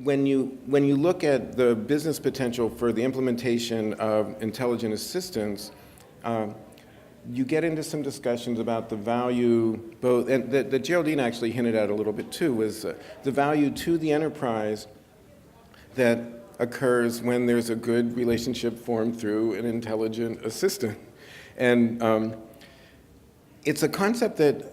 when you look at the business potential for the implementation of intelligent assistants, you get into some discussions about the value, both, and that Geraldine actually hinted at a little bit too, was the value to the enterprise that occurs when there's a good relationship formed through an intelligent assistant. And it's a concept that,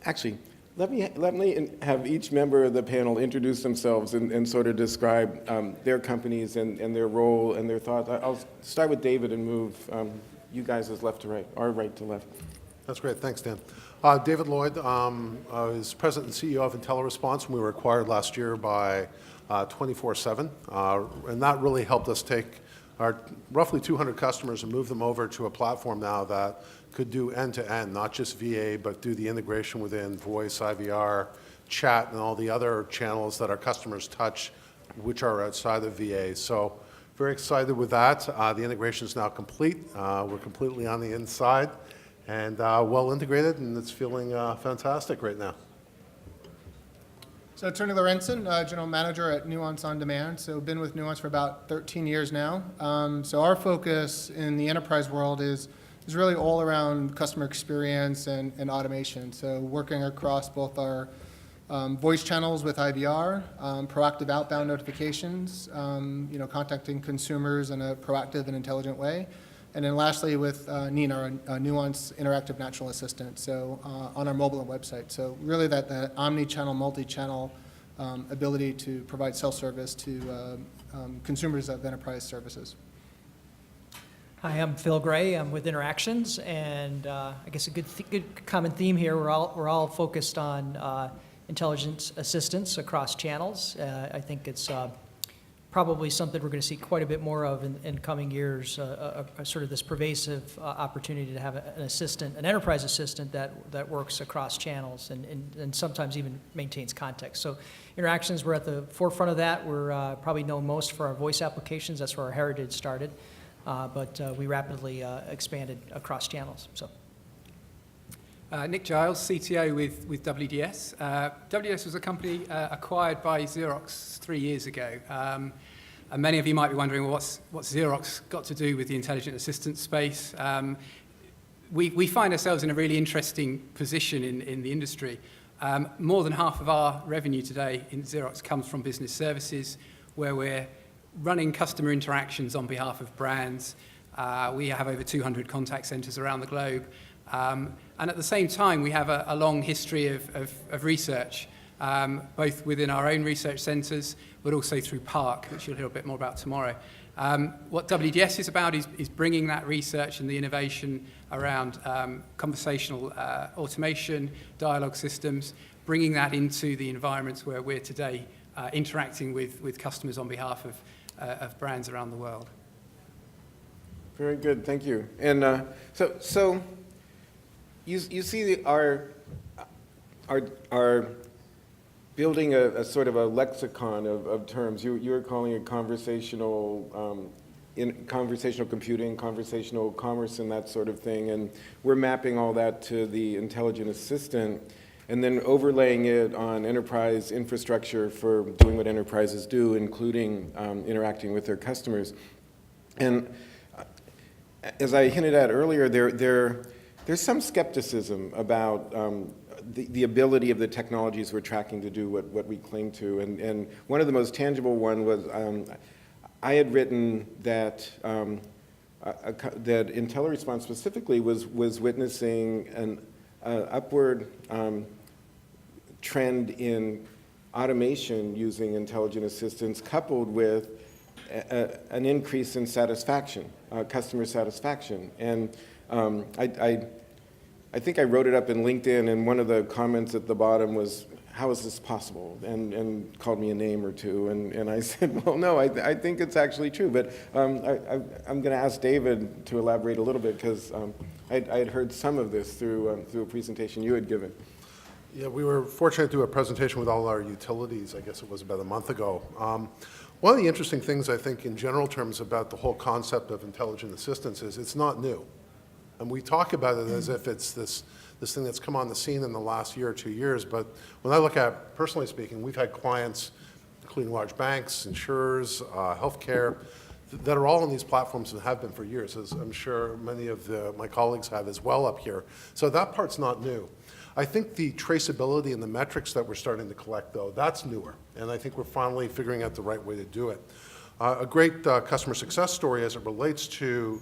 actually, let me have each member of the panel introduce themselves and sort of describe their companies and their role and their thoughts. I'll start with David and move you guys as left to right, or right to left. That's great. Thanks, Dan. David Lloyd is president and CEO of IntelliResponse. We were acquired last year by 24/7, and that really helped us take our roughly 200 customers and move them over to a platform now that could do end-to-end, not just VA, but do the integration within voice, IVR, chat, and all the other channels that our customers touch, which are outside of VA. So very excited with that. The integration is now complete. We're completely on the inside and well integrated, and it's feeling fantastic right now. So Attorney Lorentzen, General Manager at Nuance On Demand. So been with Nuance for about 13 years now. So our focus in the enterprise world is really all around customer experience and automation. So working across both our voice channels with IVR, proactive outbound notifications, contacting consumers in a proactive and intelligent way. And then lastly with Nina, our Nuance Interactive Natural Assistant, so on our mobile and website. So really that omni-channel, multi-channel ability to provide self-service to consumers of enterprise services. Hi, I'm Phil Gray. I'm with Interactions, and I guess a good common theme here. We're all focused on intelligence assistance across channels. I think it's probably something we're going to see quite a bit more of in coming years. Sort of this pervasive opportunity to have an assistant, an enterprise assistant that works across channels and sometimes even maintains context. So Interactions, we're at the forefront of that. We're probably known most for our voice applications. That's where our heritage started. But we rapidly expanded across channels. So, Nick Gyles, CTO with WDS. WDS was a company acquired by Xerox 3 years ago. And many of you might be wondering, well, what's Xerox got to do with the intelligent assistant space? We find ourselves in a really interesting position in the industry. More than half of our revenue today in Xerox comes from business services, where we're running customer interactions on behalf of brands. We have over 200 contact centers around the globe. And at the same time, we have a long history of research, both within our own research centers, but also through PARC, which you'll hear a bit more about tomorrow. What WDS is about is bringing that research and the innovation around conversational automation, dialogue systems, bringing that into the environments where we're today interacting with customers on behalf of brands around the world. Very good, thank you. And so you see our building a sort of a lexicon of terms. You're calling it conversational computing, conversational commerce, and that sort of thing. And we're mapping all that to the intelligent assistant, and then overlaying it on enterprise infrastructure for doing what enterprises do, including interacting with their customers. And as I hinted at earlier, there's some skepticism about the ability of the technologies we're tracking to do what we claim to. And one of the most tangible one was I had written that that IntelliResponse specifically was witnessing an upward trend in automation using intelligent assistants, coupled with an increase in satisfaction, customer satisfaction. And I think I wrote it up in LinkedIn, and one of the comments at the bottom was, "How is this possible?" and called me a name or two. And I said, well, no, I think it's actually true. But I'm going to ask David to elaborate a little bit, because I had heard some of this through a presentation you had given. Yeah, we were fortunate to do a presentation with all our utilities, I guess it was about a month ago. One of the interesting things, I think, in general terms about the whole concept of intelligent assistance is it's not new. And we talk about it as if it's this thing that's come on the scene in the last year or 2 years. But when I look at, personally speaking, we've had clients including large banks, insurers, healthcare, that are all on these platforms and have been for years, as I'm sure many of my colleagues have as well up here. So that part's not new. I think the traceability and the metrics that we're starting to collect, though, that's newer. And I think we're finally figuring out the right way to do it. A great customer success story as it relates to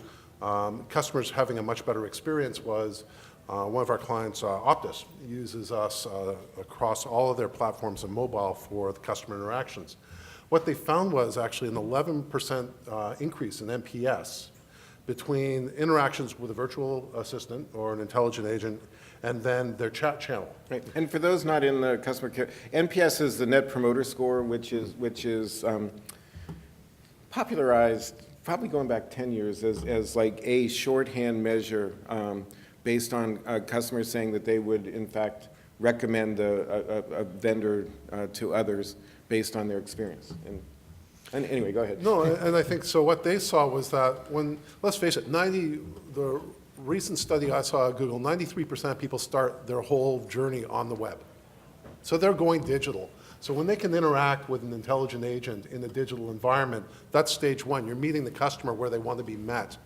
customers having a much better experience was one of our clients, Opus, uses us across all of their platforms and mobile for the customer interactions. What they found was actually an 11% increase in NPS between interactions with a virtual assistant or an intelligent agent and then their chat channel. Right. And for those not in the customer care, NPS is the Net Promoter Score, which is popularized probably going back 10 years as like a shorthand measure based on customers saying that they would, in fact, recommend a vendor to others based on their experience. And anyway, go ahead. No, and I think so what they saw was that when, let's face it, the recent study I saw at Google, 93% of people start their whole journey on the web. So they're going digital. So when they can interact with an intelligent agent in a digital environment, that's stage one. You're meeting the customer where they want to be met.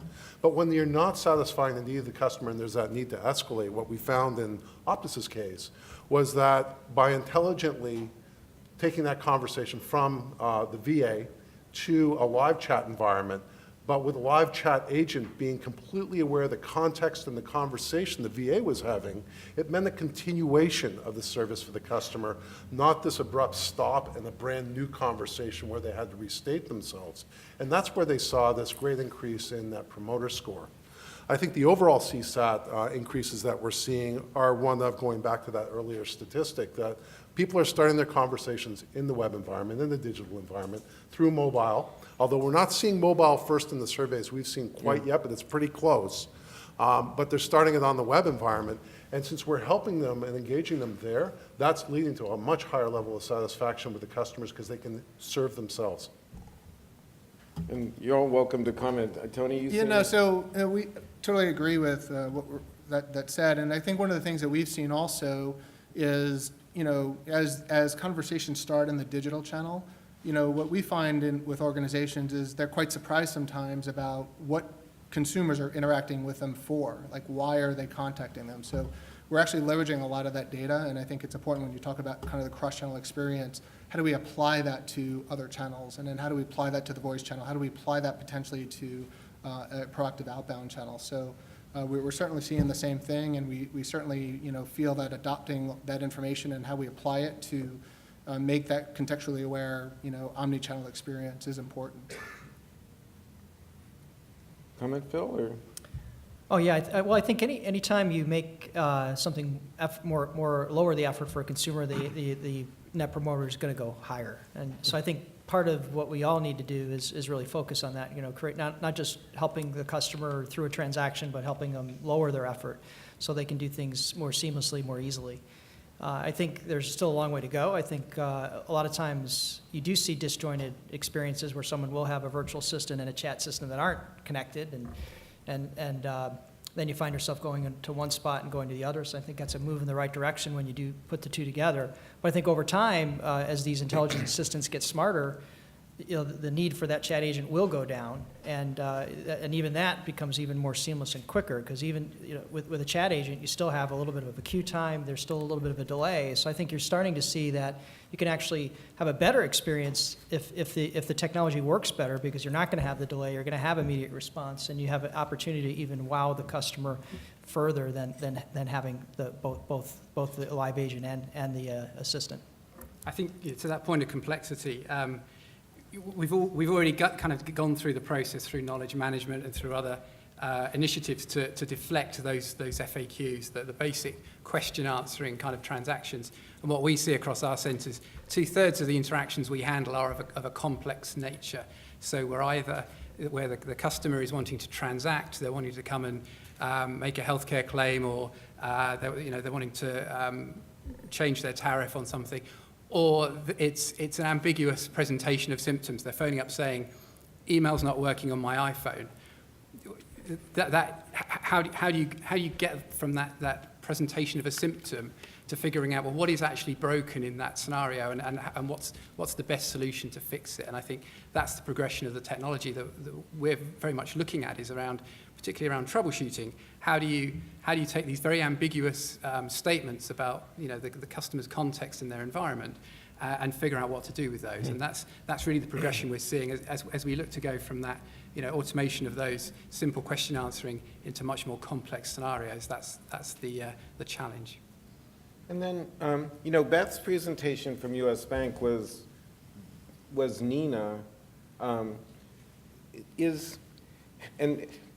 But when you're not satisfying the need of the customer and there's that need to escalate, what we found in Optus's case was that by intelligently taking that conversation from the VA to a live chat environment, but with a live chat agent being completely aware of the context and the conversation the VA was having, it meant a continuation of the service for the customer, not this abrupt stop and a brand new conversation where they had to restate themselves. And that's where they saw this great increase in that promoter score. I think the overall CSAT increases that we're seeing are one of, going back to that earlier statistic, that people are starting their conversations in the web environment, in the digital environment, through mobile. Although we're not seeing mobile first in the surveys we've seen quite yet, but it's pretty close. But they're starting it on the web environment. And since we're helping them and engaging them there, that's leading to a much higher level of satisfaction with the customers because they can serve themselves. And you're all welcome to comment. Tony, you Yeah, say- no, so we totally agree with that said. And I think one of the things that we've seen also is, as conversations start in the digital channel, what we find with organizations is they're quite surprised sometimes about what consumers are interacting with them for. Like, why are they contacting them? So we're actually leveraging a lot of that data, and I think it's important when you talk about kind of the cross-channel experience, how do we apply that to other channels? And then how do we apply that to the voice channel? How do we apply that potentially to a proactive outbound channel? So we're certainly seeing the same thing, and we certainly feel that adopting that information and how we apply it to make that contextually aware, omni-channel experience is important. Comment, Phil, or? Oh, yeah. Well, I think any time you make something more lower the effort for a consumer, the net promoter is going to go higher. And so I think part of what we all need to do is really focus on that. Create not just helping the customer through a transaction, but helping them lower their effort so they can do things more seamlessly, more easily. I think there's still a long way to go. I think a lot of times you do see disjointed experiences where someone will have a virtual assistant and a chat system that aren't connected, and then you find yourself going into one spot and going to the other. So I think that's a move in the right direction when you do put the two together. But I think over time, as these intelligent assistants get smarter, the need for that chat agent will go down, and even that becomes even more seamless and quicker, because even with a chat agent, you still have a little bit of a queue time. There's still a little bit of a delay. So I think you're starting to see that you can actually have a better experience if the technology works better, because you're not going to have the delay. You're going to have immediate response, and you have an opportunity to even wow the customer further than having both the live agent and the assistant. I think to that point of complexity, we've already gone through the process through knowledge management and through other initiatives to deflect those FAQs, the basic question answering kind of transactions. And what we see across our centres, 2/3 of the interactions we handle are of a complex nature. So we're either where the customer is wanting to transact, they're wanting to come and make a healthcare claim, or they're wanting to change their tariff on something, or it's an ambiguous presentation of symptoms. They're phoning up saying, email's not working on my iPhone. How do you get from that presentation of a symptom to figuring out, well, what is actually broken in that scenario, and what's the best solution to fix it. And I think that's the progression of the technology that we're very much looking at, is around, particularly around troubleshooting. How do you take these very ambiguous statements about, you know, the customer's context and their environment, and figure out what to do with those? And that's really the progression we're seeing as we look to go from that, you know, automation of those simple question answering into much more complex scenarios. That's the challenge. And then, you know, Beth's presentation from US Bank was Nina. And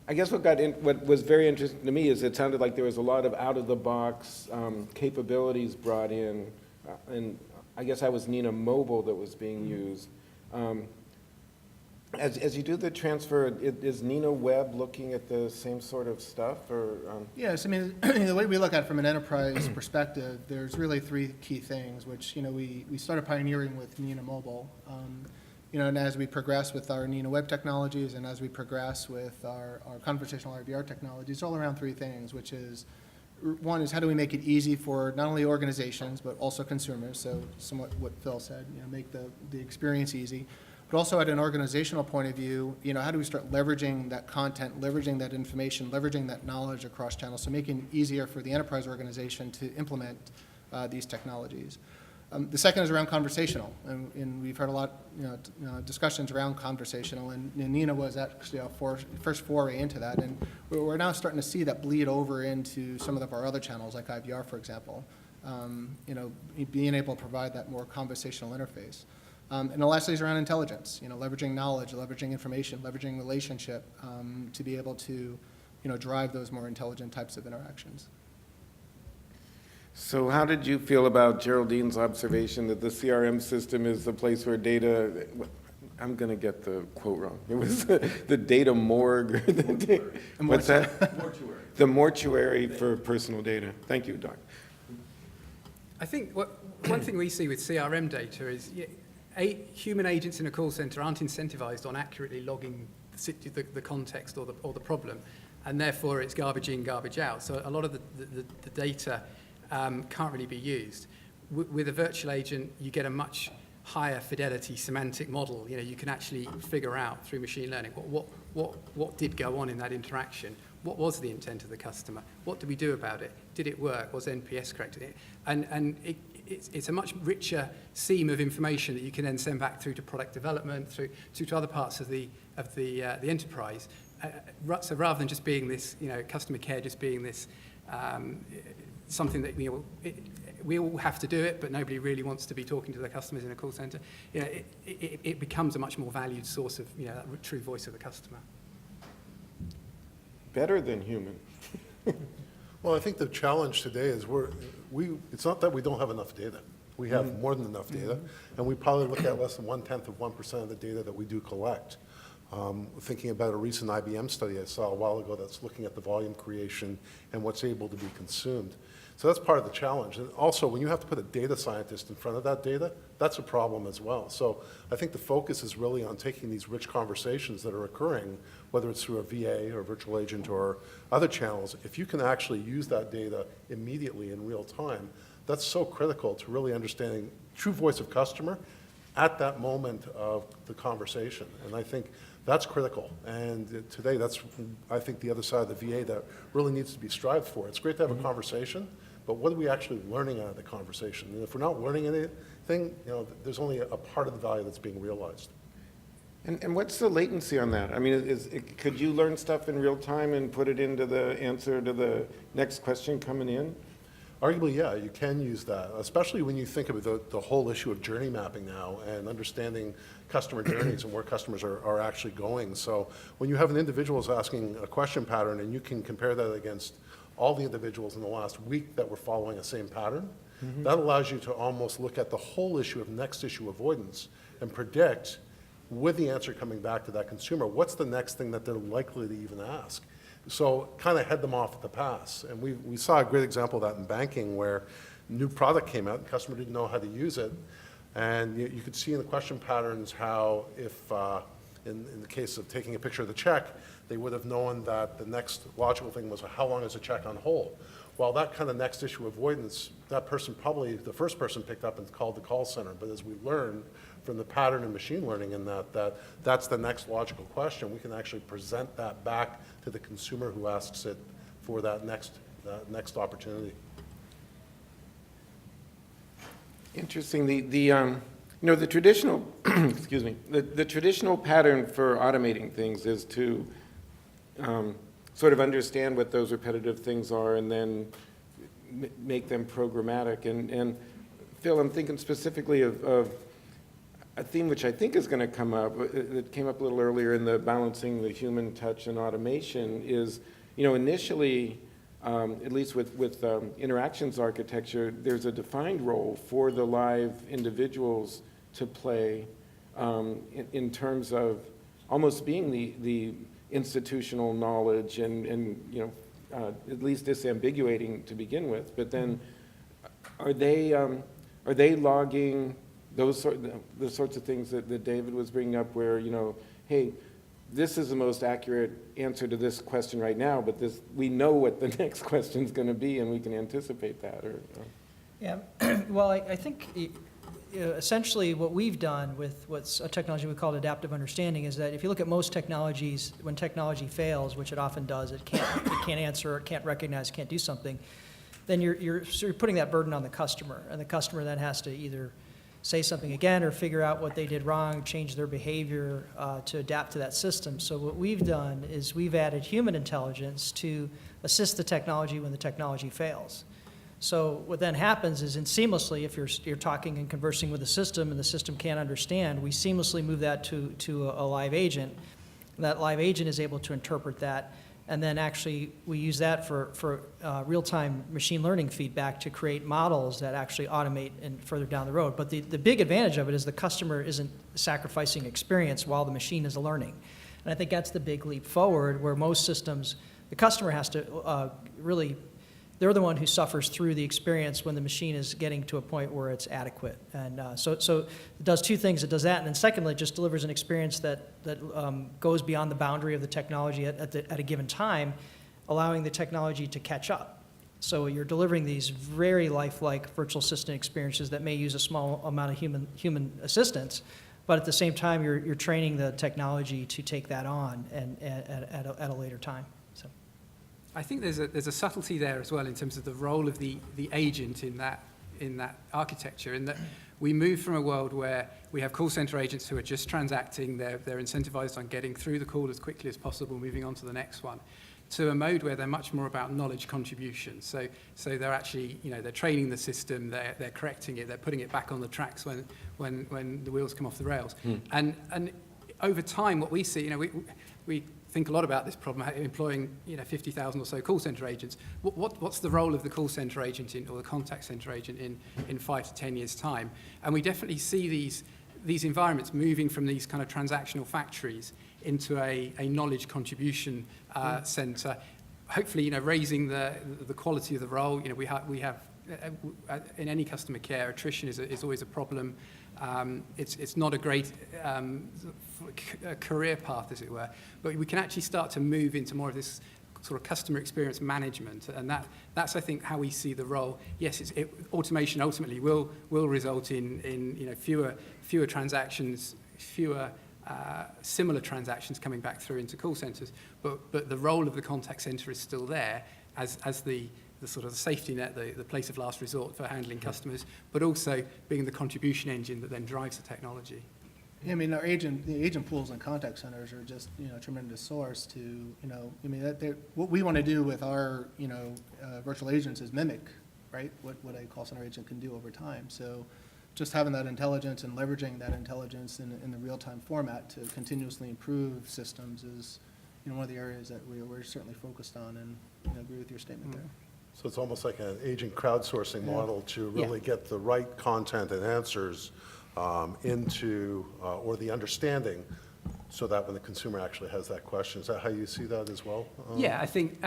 I guess what was very interesting to me is it sounded like there was a lot of out-of-the-box capabilities brought in, and I guess that was Nina Mobile that was being used. As you do the transfer, is Nina Web looking at the same sort of stuff, or? Yes, I mean, the way we look at it from an enterprise perspective, there's really three key things, which, you know, we started pioneering with Nina Mobile. You know, and as we progress with our Nina Web technologies, and as we progress with our conversational IVR technologies, it's all around three things, which is, one is how do we make it easy for not only organizations, but also consumers, so somewhat what Phil said, you know, make the experience easy. But also at an organizational point of view, you know, how do we start leveraging that content, leveraging that information, leveraging that knowledge across channels, so making it easier for the enterprise organization to implement these technologies. The second is around conversational, and we've heard a lot, you know, discussions around conversational, and Nina was actually our first foray into that, and we're now starting to see that bleed over into some of our other channels, like IVR, for example. You know, being able to provide that more conversational interface. And the last is around intelligence, you know, leveraging knowledge, leveraging information, leveraging relationship to be able to, you know, drive those more intelligent types of interactions. So how did you feel about Geraldine's observation that the CRM system is the place where data, I'm going to get the quote wrong. It was the data morgue. What's that? Mortuary. The mortuary for personal data. Thank you, Doc. I think one thing we see with CRM data is human agents in a call center aren't incentivized on accurately logging the context or the problem, and therefore it's garbage in, garbage out. So a lot of the data can't really be used. With a virtual agent, you get a much higher fidelity semantic model. You know, you can actually figure out through machine learning what did go on in that interaction. What was the intent of the customer? What did we do about it? Did it work? Was NPS correct? And it's a much richer seam of information that you can then send back through to product development, through to other parts of the enterprise. So rather than just being this, you know, customer care just being this something that we all have to do it, but nobody really wants to be talking to their customers in a call center. You know, it becomes a much more valued source of, you know, that true voice of the customer. Better than human. Well, I think the challenge today is it's not that we don't have enough data. We have more than enough data, and we probably look at less than 0.1% of the data that we do collect. Thinking about a recent IBM study I saw a while ago that's looking at the volume creation and what's able to be consumed. So that's part of the challenge. And also, when you have to put a data scientist in front of that data, that's a problem as well. So I think the focus is really on taking these rich conversations that are occurring, whether it's through a VA or a virtual agent or other channels. If you can actually use that data immediately in real time, that's so critical to really understanding true voice of customer at that moment of the conversation. And I think that's critical. And today, that's, I think, the other side of the VA that really needs to be strived for. It's great to have a conversation, but what are we actually learning out of the conversation? And if we're not learning anything, you know, there's only a part of the value that's being realized. And what's the latency on that? I mean, could you learn stuff in real time and put it into the answer to the next question coming in? Arguably, yeah, you can use that, especially when you think of the whole issue of journey mapping now and understanding customer journeys and where customers are actually going. So when you have an individual who's asking a question pattern and you can compare that against all the individuals in the last week that were following the same pattern, that allows you to almost look at the whole issue of next issue avoidance and predict, with the answer coming back to that consumer, what's the next thing that they're likely to even ask. So kind of head them off at the pass. And we saw a great example of that in banking where new product came out, the customer didn't know how to use it. And you could see in the question patterns how if, in the case of taking a picture of the check, they would have known that the next logical thing was, how long is a check on hold? Well, that kind of next issue avoidance, that person probably, the first person picked up and called the call center. But as we learned from the pattern in machine learning in that's the next logical question, we can actually present that back to the consumer who asks it for that next opportunity. Interesting. The traditional, excuse me, the traditional pattern for automating things is to sort of understand what those repetitive things are and then make them programmatic. And Phil, I'm thinking specifically of a theme which I think is going to come up, that came up a little earlier in the balancing the human touch and automation is, initially, at least with interactions architecture, there's a defined role for the live individuals to play in terms of almost being the institutional knowledge and at least disambiguating to begin with. But then, are they logging the sorts of things that David was bringing up, where hey, this is the most accurate answer to this question right now, but we know what the next question is going to be, and we can anticipate that. Yeah, well, I think essentially what we've done with what's a technology we call adaptive understanding is that if you look at most technologies, when technology fails, which it often does, it can't answer, it can't recognize, can't do something, then you're sort of putting that burden on the customer, and the customer then has to either say something again or figure out what they did wrong, change their behavior to adapt to that system. So what we've done is we've added human intelligence to assist the technology when the technology fails. So what then happens is seamlessly, if you're talking and conversing with the system and the system can't understand, we seamlessly move that to a live agent. That live agent is able to interpret that, and then actually we use that for real-time machine learning feedback to create models that actually automate and further down the road. But the big advantage of it is the customer isn't sacrificing experience while the machine is learning. And I think that's the big leap forward, where most systems, the customer has to really, they're the one who suffers through the experience when the machine is getting to a point where it's adequate. And so it does two things. It does that, and then secondly, it just delivers an experience that goes beyond the boundary of the technology at a given time, allowing the technology to catch up. So you're delivering these very lifelike virtual assistant experiences that may use a small amount of human assistance, but at the same time, you're training the technology to take that on and at a later time. So. I think there's a subtlety there as well in terms of the role of the agent in that architecture, in that we move from a world where we have call center agents who are just transacting, they're incentivized on getting through the call as quickly as possible, moving on to the next one, to a mode where they're much more about knowledge contribution. So they're actually, they're training the system, they're correcting it, they're putting it back on the tracks when the wheels come off the rails. And over time, what we see, we think a lot about this problem, employing 50,000 or so call center agents. What's the role of the call center agent or the contact center agent in 5 to 10 years' time? And we definitely see these environments moving from these kind of transactional factories into a knowledge contribution center. Hopefully, raising the quality of the role. We have in any customer care, attrition is always a problem. It's not a great career path, as it were, but we can actually start to move into more of this sort of customer experience management, and that's I think how we see the role. Yes, automation ultimately will result in fewer transactions, fewer similar transactions coming back through into call centers, but the role of the contact center is still there as the sort of the safety net, the place of last resort for handling customers, but also being the contribution engine that then drives the technology. Yeah, I mean, the agent pools and contact centers are just, a tremendous source to, what we want to do with our, virtual agents is mimic, right, what a call center agent can do over time. So just having that intelligence and leveraging that intelligence in the real-time format to continuously improve systems is, one of the areas that we're certainly focused on, and I agree with your statement there. So it's almost like an agent crowdsourcing model to really get the right content and answers into, or the understanding, so that when the consumer actually has that question. Is that how you see that as well? Yeah, I think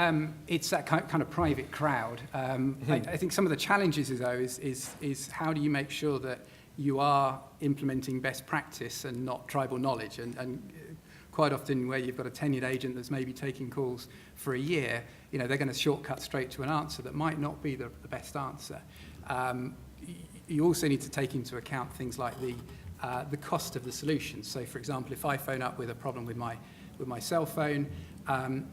it's that kind of private crowd. I think some of the challenges, though, is how do you make sure that you are implementing best practice and not tribal knowledge? And quite often where you've got a tenured agent that's maybe taking calls for a year, they're going to shortcut straight to an answer that might not be the best answer. You also need to take into account things like the cost of the solution. So, for example, if I phone up with a problem with my cell phone,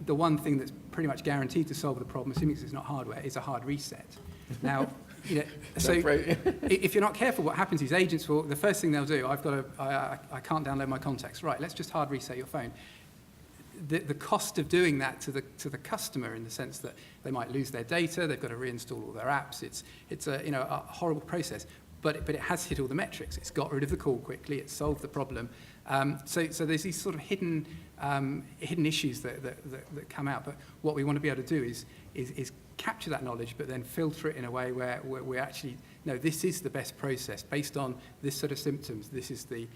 the one thing that's pretty much guaranteed to solve the problem, assuming it's not hardware, is a hard reset. Now, so right. if you're not careful, what happens is agents will, the first thing they'll do, I can't download my contacts. Right, let's just hard reset your phone. The cost of doing that to the customer, in the sense that they might lose their data, they've got to reinstall all their apps. It's a horrible process, but it has hit all the metrics. It's got rid of the call quickly. It's solved the problem. So there's these sort of hidden issues that come out. But what we want to be able to do is capture that knowledge, but then filter it in a way where we actually know this is the best process based on this sort of symptoms. This is the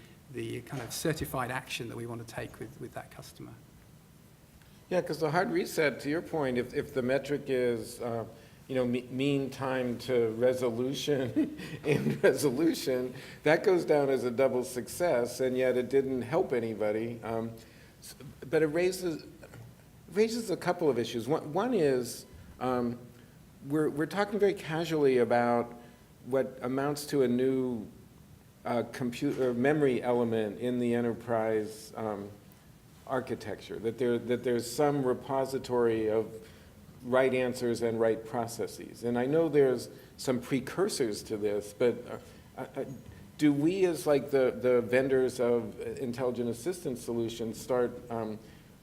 kind of certified action that we want to take with that customer. Yeah, because the hard reset, to your point, if the metric is, mean time to resolution in resolution, that goes down as a double success, and yet it didn't help anybody. But it raises a couple of issues. One is, we're talking very casually about what amounts to a new computer memory element in the enterprise architecture, that there's some repository of right answers and right processes. And I know there's some precursors to this, but do we, as like the vendors of intelligent assistance solutions, start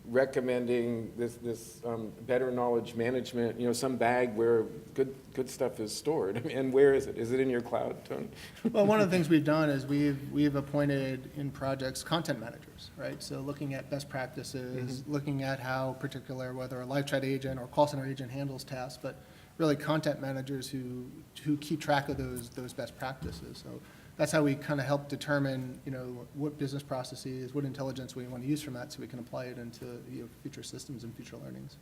recommending this better knowledge management, some bag where good stuff is stored? And where is it? Is it in your cloud, Tony? Well, one of the things we've done is we've appointed in projects content managers, right? So looking at best practices, looking at how particular, whether a live chat agent or call center agent handles tasks, but really content managers who keep track of those best practices. So that's how we kind of help determine, what business processes, what intelligence we want to use from that, so we can apply it into future systems and future learnings.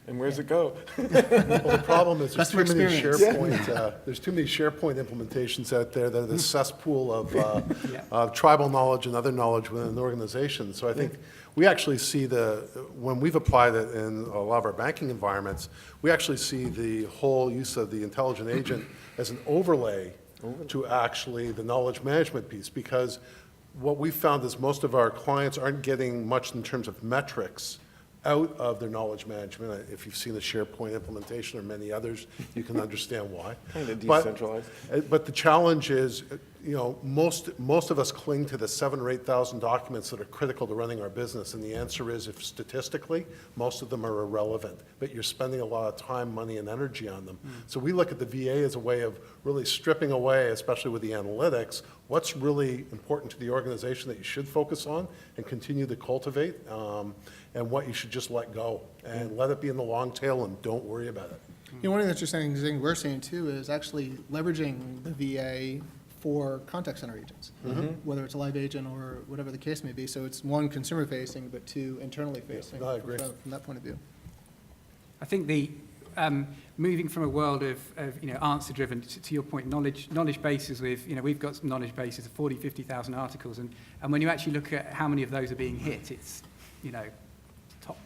And where's it go? Well, the problem is there's too Customer many experience. SharePoint, there's too many SharePoint implementations out there that are the cesspool of tribal knowledge and other knowledge within an organization. So I think we actually see when we've applied it in a lot of our banking environments, we actually see the whole use of the intelligent agent as an overlay to actually the knowledge management piece, because what we found is most of our clients aren't getting much in terms of metrics out of their knowledge management. If you've seen the SharePoint implementation or many others, you can understand why. Kind of decentralized. But the challenge is, most of us cling to the 7,000 or 8,000 documents that are critical to running our business, and the answer is, if statistically, most of them are irrelevant, but you're spending a lot of time, money, and energy on them. So we look at the VA as a way of really stripping away, especially with the analytics, what's really important to the organization that you should focus on and continue to cultivate, and what you should just let go, and let it be in the long tail and don't worry about it. One of the interesting things we're seeing too is actually leveraging the VA for contact center agents, whether it's a live agent or whatever the case may be. So it's one consumer facing, but two internally facing. I agree. From that point of view. I think the moving from a world of answer driven to your point, knowledge bases with we've got knowledge bases of 40, 50,000 articles, and when you actually look at how many of those are being hit, it's top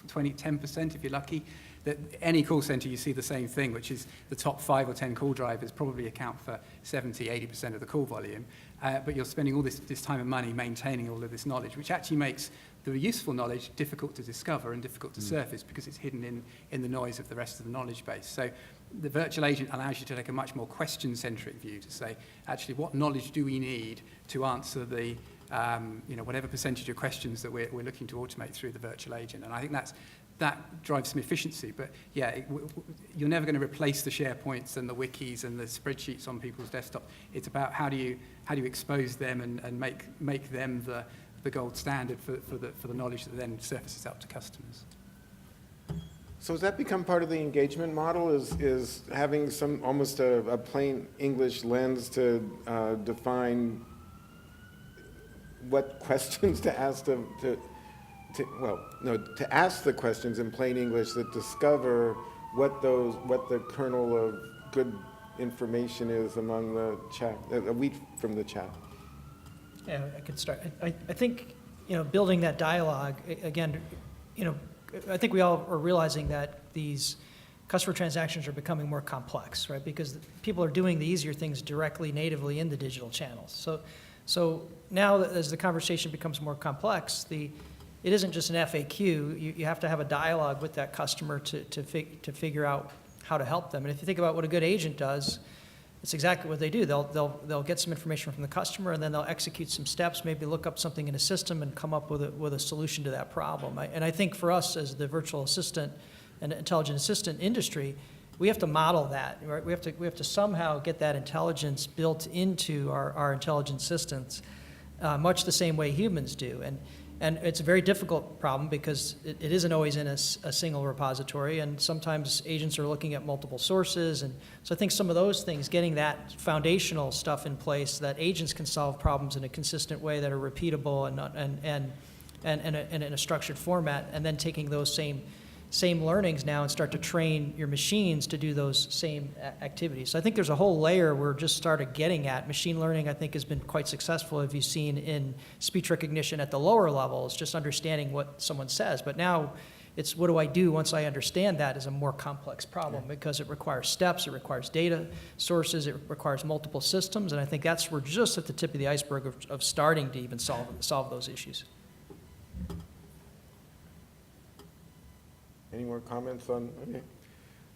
20, 10% if you're lucky. That any call center, you see the same thing, which is the top 5 or 10 call drivers probably account for 70, 80% of the call volume. But you're spending all this time and money maintaining all of this knowledge, which actually makes the useful knowledge difficult to discover and difficult to surface, because it's hidden in the noise of the rest of the knowledge base. So the virtual agent allows you to take a much more question-centric view to say, actually, what knowledge do we need to answer the whatever percentage of questions that we're looking to automate through the virtual agent. And I think that drives some efficiency. But yeah, you're never going to replace the SharePoints and the wikis and the spreadsheets on people's desktop. It's about how do you expose them and make them the gold standard for the knowledge that then surfaces up to customers. So has that become part of the engagement model, is having some almost a plain English lens to define what questions to ask them to ask the questions in plain English that discover what the kernel of good information is among the chat, a wheat from the chat? Yeah, I could start. I think building that dialogue, again, I think we all are realizing that these customer transactions are becoming more complex, right? Because people are doing the easier things directly, natively in the digital channels. So now as the conversation becomes more complex, it isn't just an FAQ. You have to have a dialogue with that customer to figure out how to help them. And if you think about what a good agent does, it's exactly what they do. They'll get some information from the customer, and then they'll execute some steps, maybe look up something in a system and come up with a solution to that problem. And I think for us as the virtual assistant and intelligent assistant industry, we have to model that, right? We have to somehow get that intelligence built into our intelligent assistants, much the same way humans do. And it's a very difficult problem because it isn't always in a single repository, and sometimes agents are looking at multiple sources. And so I think some of those things, getting that foundational stuff in place so that agents can solve problems in a consistent way that are repeatable and in a structured format, and then taking those same learnings now and start to train your machines to do those same activities. So I think there's a whole layer we're just started getting at. Machine learning, I think, has been quite successful, if you've seen in speech recognition at the lower levels, just understanding what someone says. But now it's what do I do once I understand that is a more complex problem because it requires steps, it requires data sources, it requires multiple systems, and I think we're just at the tip of the iceberg of starting to even solve those issues. Any more comments on, okay.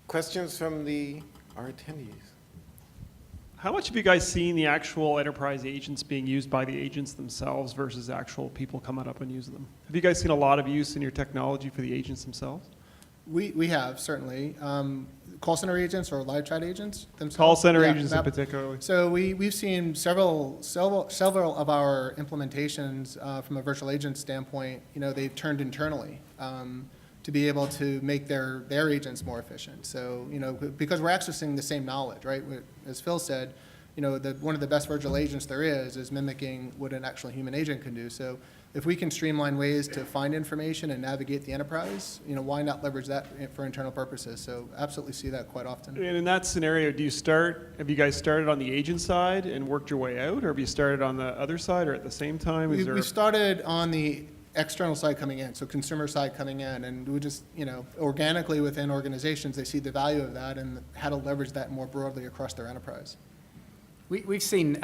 Questions from our attendees? How much have you guys seen the actual enterprise agents being used by the agents themselves versus actual people coming up and using them? Have you guys seen a lot of use in your technology for the agents themselves? We have, certainly. Call center agents or live chat agents themselves? Call center Yeah, agents in particular. So we've seen several of our implementations from a virtual agent standpoint, they've turned internally to be able to make their agents more efficient. So, because we're accessing the same knowledge, right? As Phil said, one of the best virtual agents there is mimicking what an actual human agent can do. So if we can streamline ways to find information and navigate the enterprise, why not leverage that for internal purposes? So absolutely see that quite often. And in that scenario, have you guys started on the agent side and worked your way out, or have you started on the other side or at the same time? We started on the external side coming in, so consumer side coming in, and we just, organically within organizations, they see the value of that and how to leverage that more broadly across their enterprise. We've seen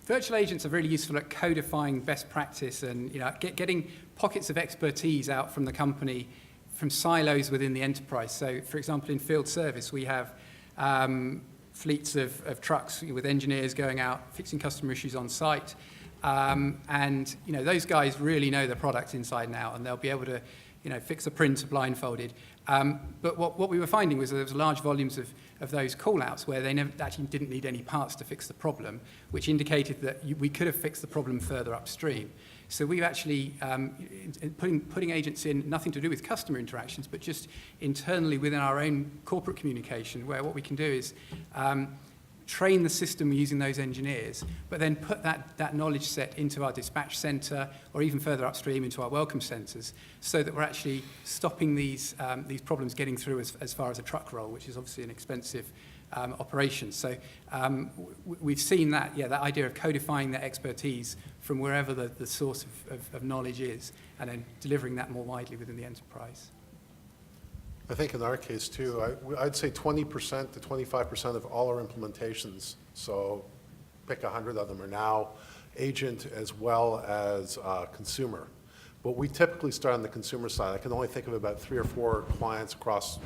virtual agents are really useful at codifying best practice and getting pockets of expertise out from the company, from silos within the enterprise. So, for example, in field service, we have fleets of trucks with engineers going out, fixing customer issues on site. And those guys really know the product inside and out, and they'll be able to fix a printer blindfolded. But what we were finding was that there was large volumes of those call-outs where they never actually didn't need any parts to fix the problem, which indicated that we could have fixed the problem further upstream. So we've actually putting agents in, nothing to do with customer interactions, but just internally within our own corporate communication, where what we can do is train the system using those engineers, but then put that knowledge set into our dispatch center or even further upstream into our welcome centers, so that we're actually stopping these problems getting through as far as a truck roll, which is obviously an expensive operation. So we've seen that idea of codifying that expertise from wherever the source of knowledge is, and then delivering that more widely within the enterprise. I think in our case too, I'd say 20% to 25% of all our implementations, so pick 100 of them, are now agent as well as consumer. But we typically start on the consumer side. I can only think of about 3 or 4 clients across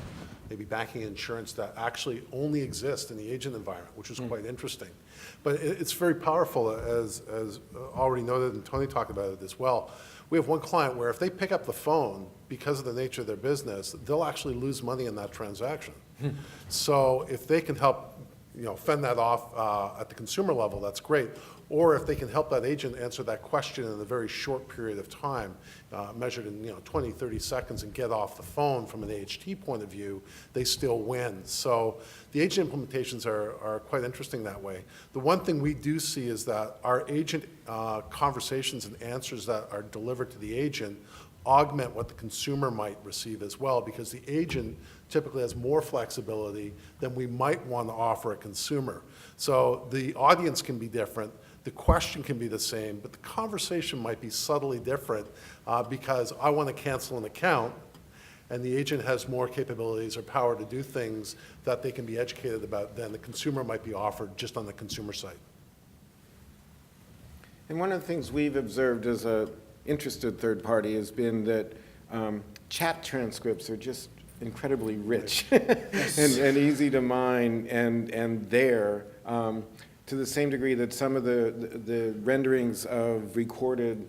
maybe banking and insurance that actually only exist in the agent environment, which is quite interesting. But it's very powerful, as already noted, and Tony talked about it as well. We have one client where if they pick up the phone, because of the nature of their business, they'll actually lose money in that transaction. So if they can help fend that off at the consumer level, that's great. Or if they can help that agent answer that question in a very short period of time, measured in 20, 30 seconds, and get off the phone from an AHT point of view, they still win. So the agent implementations are quite interesting that way. The one thing we do see is that our agent conversations and answers that are delivered to the agent augment what the consumer might receive as well, because the agent typically has more flexibility than we might want to offer a consumer. So the audience can be different. The question can be the same, but the conversation might be subtly different because I want to cancel an account, and the agent has more capabilities or power to do things that they can be educated about than the consumer might be offered just on the consumer site. And one of the things we've observed as a interested third party has been that chat transcripts are just incredibly rich and easy to mine and there to the same degree that some of the renderings of recorded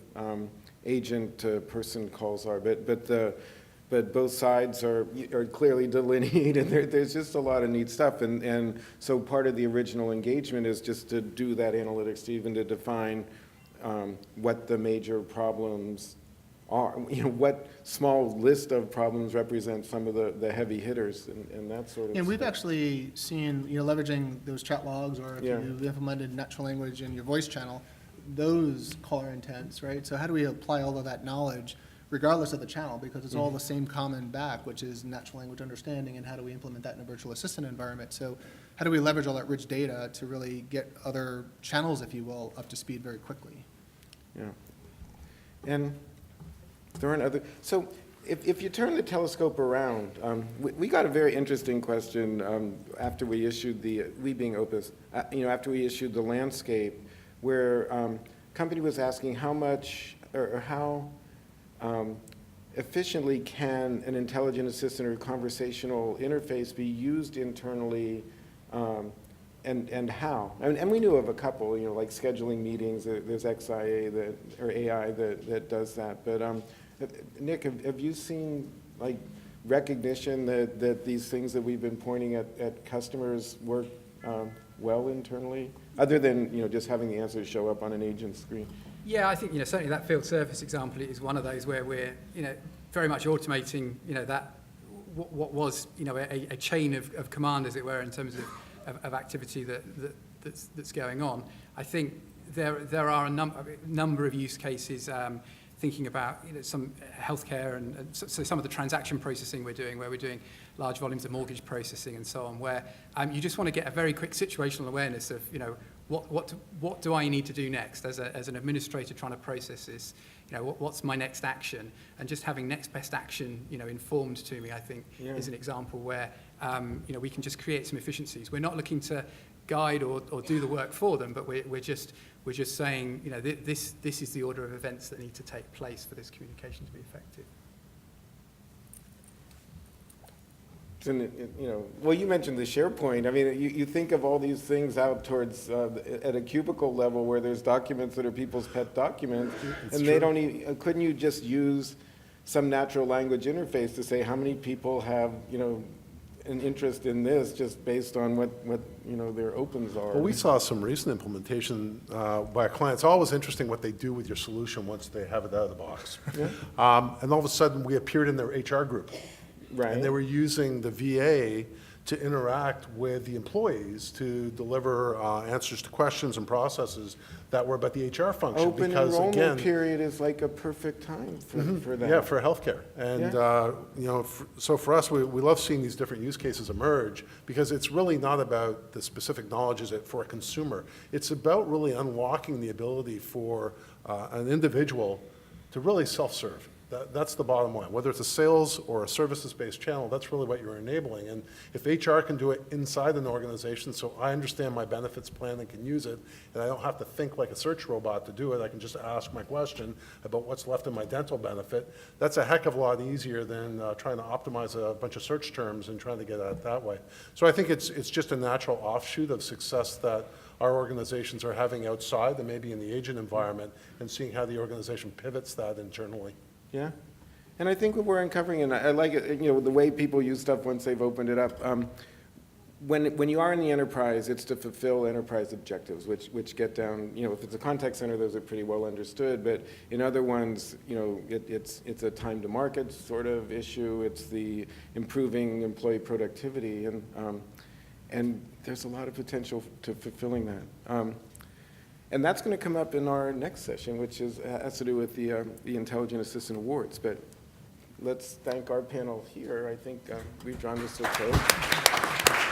agent to person calls are, but both sides are clearly delineated. There's just a lot of neat stuff, and so part of the original engagement is just to do that analytics, to even to define what the major problems are, what small list of problems represent some of the heavy hitters and that sort of And we've stuff. actually seen, leveraging those chat logs, or if Yeah. you've implemented natural language in your voice channel, those caller intents, right? So how do we apply all of that knowledge regardless of the channel? Because it's all the same common back, which is natural language understanding, and how do we implement that in a virtual assistant environment? So how do we leverage all that rich data to really get other channels, if you will, up to speed very quickly? Yeah. And there aren't other, so if you turn the telescope around, we got a very interesting question after we issued we being Opus, after we issued the landscape, where company was asking how much or how efficiently can an intelligent assistant or conversational interface be used internally, and how? And we knew of a couple, like scheduling meetings. There's XIA or AI that does that. But Nick, have you seen like recognition that these things that we've been pointing at customers work well internally, other than just having the answers show up on an agent screen? Yeah, I think certainly that field service example is one of those where we're very much automating that what was a chain of command, as it were, in terms of activity that's going on. I think there are a number of use cases. Thinking about some healthcare and so some of the transaction processing we're doing, where we're doing large volumes of mortgage processing and so on, where you just want to get a very quick situational awareness of what do I need to do next as an administrator trying to process this. What's my next action, and just having next best action informed to me, I think, is an example where we can just create some efficiencies. We're not looking to guide or do the work for them, but we're just saying, this is the order of events that need to take place for this communication to be effective. Well, you mentioned the SharePoint. I mean, you think of all these things out towards at a cubicle level where there's documents that are people's pet documents, and they don't even, couldn't you just use some natural language interface to say how many people have, an interest in this just based on what their opens are? Well, we saw some recent implementation by our clients. Always interesting what they do with your solution once they have it out of the box. Yeah. And all of a sudden, we appeared in their HR group. Right. And they were using the VA to interact with the employees to deliver answers to questions and processes that were about the HR function. Open because, enrollment again, period is like a perfect time for that. yeah, for healthcare. And, so for us, we love seeing these different use cases emerge because it's really not about the specific knowledge is it for a consumer. It's about really unlocking the ability for an individual to really self-serve. That's the bottom line. Whether it's a sales or a services-based channel, that's really what you're enabling. And if HR can do it inside an organization, so I understand my benefits plan and can use it, and I don't have to think like a search robot to do it, I can just ask my question about what's left in my dental benefit, that's a heck of a lot easier than trying to optimize a bunch of search terms and trying to get at it that way. So I think it's just a natural offshoot of success that our organizations are having outside and maybe in the agent environment, and seeing how the organization pivots that internally. Yeah, and I think what we're uncovering, and I like it, the way people use stuff once they've opened it up. When you are in the enterprise, it's to fulfill enterprise objectives, which get down, if it's a contact center, those are pretty well understood, but in other ones, it's a time to market sort of issue, it's the improving employee productivity, and there's a lot of potential to fulfilling that. And that's going to come up in our next session, which has to do with the Intelligent Assistant Awards. But let's thank our panel here. I think we've drawn this to a close.